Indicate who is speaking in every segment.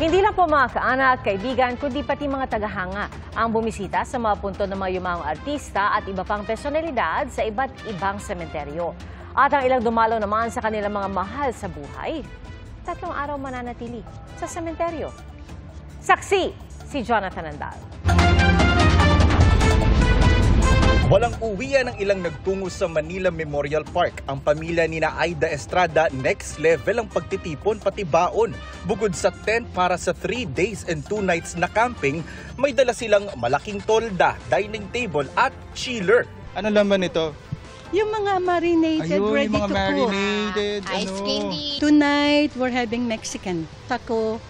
Speaker 1: Hindi lang po mga kaanak, kaibigan, kundi pati mga tagahanga ang bumisita sa mga punto ng mga yumaong artista at iba pang personalidad sa iba't ibang sementeryo. At ang ilang dumalaw naman sa kanilang mga mahal sa buhay, 3 araw mananatili sa sementeryo. Saksi si Jonathan Andal.
Speaker 2: Walang uwian ng ilang nagtungo sa Manila Memorial Park. Ang pamilya ni Aida Estrada, next level ang pagtitipon pati baon. Bukod sa tent para sa 3 days and 2 nights na camping, may dala silang malaking tolda, dining table at chiller.
Speaker 3: Ano laman ito?
Speaker 4: Yung mga marinated, ready
Speaker 3: yung mga
Speaker 4: to
Speaker 3: marinated,
Speaker 4: cook. Ice candy. Tonight, we're having Mexican taco,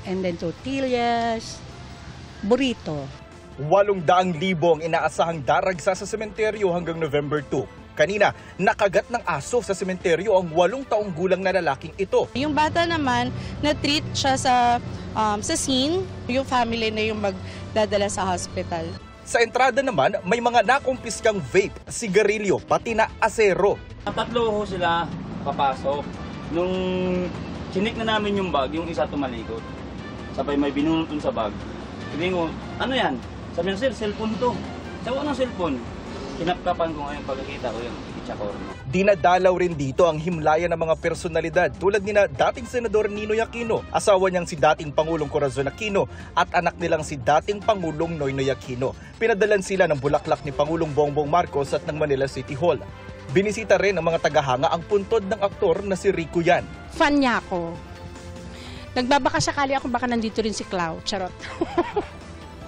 Speaker 4: and then tortillas, burrito.
Speaker 2: 800,000 ang inaasahang daragsa sa sementeryo hanggang November 2. Kanina, nakagat ng aso sa sementeryo ang 8 taong gulang na lalaking ito.
Speaker 5: Yung bata naman, na-treat siya sa scene, yung family na yung magdadala sa hospital.
Speaker 2: Sa entrada naman, may mga nakumpiskang vape, sigarilyo, pati na asero.
Speaker 6: 3 ho sila papasok. Nung chinik na namin yung bag, yung isa tumalikod. Sabay may binunot sa bag. Sabi ko, ano yan? Sabi niya, sir, cellphone to. Sabi ko, anong cellphone? Kinapkapan ko ngayon pagkakita ko yung itchakor.
Speaker 2: Dinadalaw rin dito ang himlayan ng mga personalidad tulad nina dating Senador Ninoy Aquino, asawa niyang si dating Pangulong Corazon Aquino at anak nilang si dating Pangulong Noynoy Aquino. Pinadalan sila ng bulaklak ni Pangulong Bongbong Marcos at ng Manila City Hall. Binisita rin ng mga tagahanga ang puntod ng aktor na si Rico Yan.
Speaker 7: Fan niya ako. Nagbabaka sakali ako baka nandito rin si Clau. Charot.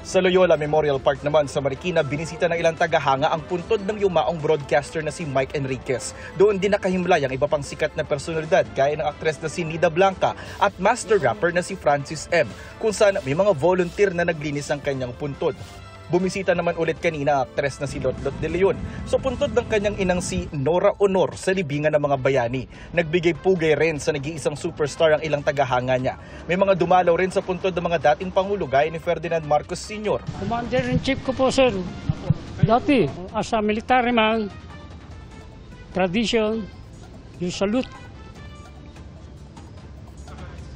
Speaker 2: Sa Loyola Memorial Park naman sa Marikina, binisita ng ilang tagahanga ang puntod ng yumaong broadcaster na si Mike Enriquez. Doon din nakahimlay ang iba pang sikat na personalidad gaya ng aktres na si Nida Blanca at master rapper na si Francis M. Kung saan may mga volunteer na naglinis ang kanyang puntod. Bumisita naman ulit kanina ang aktres na si Lotlot de Leon sa puntod ng kanyang inang si Nora Honor sa libingan ng mga bayani. Nagbigay pugay rin sa nag-iisang superstar ang ilang tagahanga niya. May mga dumalaw rin sa puntod ng mga dating Pangulo gaya ni Ferdinand Marcos Sr.
Speaker 8: Commander-in-Chief ko po, sir. Dati, as a military man, tradition, you salute.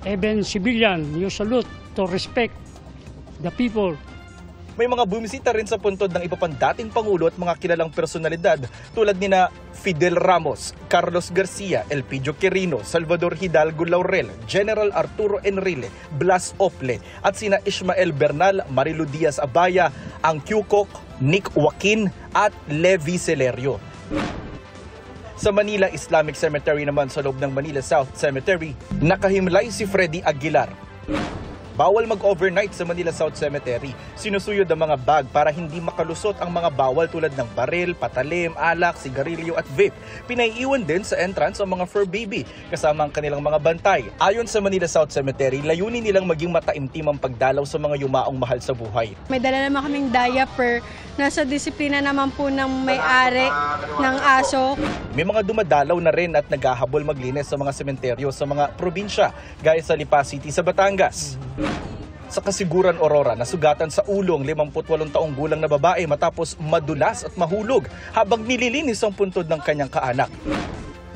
Speaker 8: Even civilian, you salute to respect the people.
Speaker 2: May mga bumisita rin sa puntod ng iba pang dating Pangulo at mga kilalang personalidad tulad nina Fidel Ramos, Carlos Garcia, Elpidio Quirino, Salvador Hidalgo Laurel, General Arturo Enrile, Blas Ople at sina Ismael Bernal, Marilu Diaz Abaya, Ang Kyukok, Nick Joaquin at Levi Celerio. Sa Manila Islamic Cemetery naman sa loob ng Manila South Cemetery, nakahimlay si Freddy Aguilar. Bawal mag-overnight sa Manila South Cemetery. Sinusuyod ang mga bag para hindi makalusot ang mga bawal tulad ng baril, patalim, alak, sigarilyo at vape. Pinaiiwan din sa entrance ang mga fur baby kasama ang kanilang mga bantay. Ayon sa Manila South Cemetery, layunin nilang maging mataimtim ang pagdalaw sa mga yumaong mahal sa buhay.
Speaker 4: May dala naman kaming diaper. Nasa disiplina naman po ng may-ari ng aso.
Speaker 2: May mga dumadalaw na rin at naghahabol maglinis sa mga sementeryo sa mga probinsya gaya sa Lipa City sa Batangas. Sa Kasiguran, Aurora, nasugatan sa ulo ang 58 taong gulang na babae matapos madulas at mahulog habang nililinis ang puntod ng kanyang kaanak.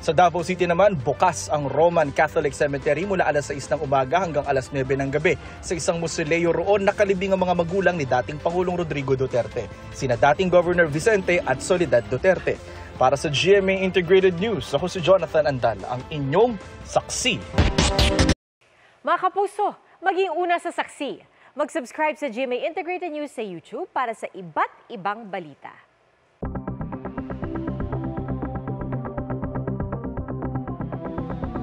Speaker 2: Sa Davao City naman, bukas ang Roman Catholic Cemetery mula alas 6 ng umaga hanggang alas 9 ng gabi. Sa isang musileo roon, nakalibing ang mga magulang ni dating Pangulong Rodrigo Duterte, sina dating Governor Vicente at Soledad Duterte. Para sa GMA Integrated News, ako si Jonathan Andal, ang inyong saksi.
Speaker 1: Mga kapuso, maging una sa saksi. Mag-subscribe sa GMA Integrated News sa YouTube para sa iba't ibang balita.